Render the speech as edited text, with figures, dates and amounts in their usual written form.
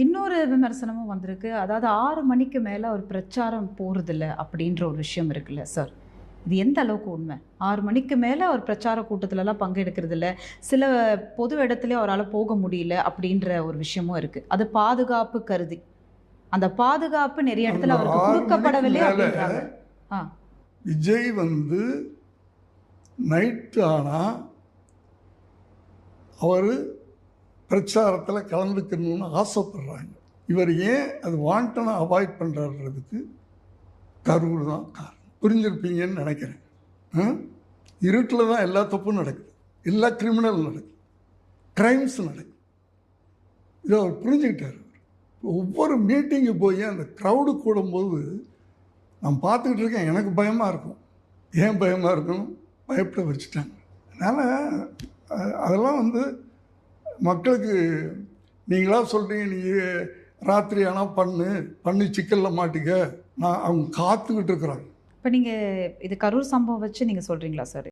இன்னொரு விமர்சனமும் வந்திருக்கு. அதாவது 6 மணிக்கு மேல ஒரு பிரச்சாரம் போறதில்ல அப்படின்ற ஒரு விஷயம் இருக்குல்ல சார். இது எந்த அளவுக்கு உண்மை? 6 மணிக்கு மேல ஒரு பிரச்சார கூட்டத்துலலாம் பங்கெடுக்கிறது இல்ல. சில பொது இடத்துலயே அவரால போக முடியல அப்படின்ற ஒரு விஷயமும் இருக்கு. அது பாதுகாப்பு கருதி. அந்த பாதுகாப்பு நிறைய இடத்துல அந்த அவருக்கு 6 கொடுக்கப்படவில்லை மணிக்கு மேல அப்படின்றாங்க. ஆ. விஜய் வந்து நைட்டு ஆனால் அவர் பிரச்சாரத்தில் கலந்துக்கணும்னு ஆசைப்படுறாங்க. இவர் ஏன் அது வாண்டனை அவாய்ட் பண்ணுறதுக்கு கரூர் தான் காரணம். புரிஞ்சிருப்பீங்கன்னு நினைக்கிறேன். இருட்டில் தான் எல்லா தப்பும் நடக்குது, எல்லா கிரிமினல் நடக்குது, கிரைம்ஸ் நடக்குது. இதை அவர் புரிஞ்சுக்கிட்டார். ஒவ்வொரு மீட்டிங்கு போய் அந்த க்ரௌடு கூடும்போது நான் பார்த்துக்கிட்டு இருக்கேன், எனக்கு பயமாக இருக்கும். ஏன் பயமாக இருக்கும்? பயப்பட வச்சுட்டாங்க. அதனால் அதெல்லாம் வந்து மக்களுக்கு நீங்களாக சொல்கிறீங்க, நீ ராத்திரி ஆனால் பண்ணி சிக்கலில் மாட்டிக்க, அவங்க காத்துக்கிட்டு இருக்கிறாங்க. இப்ப நீங்க இது கரூர் சம்பவம் வச்சு நீங்க சொல்றீங்களா சார்?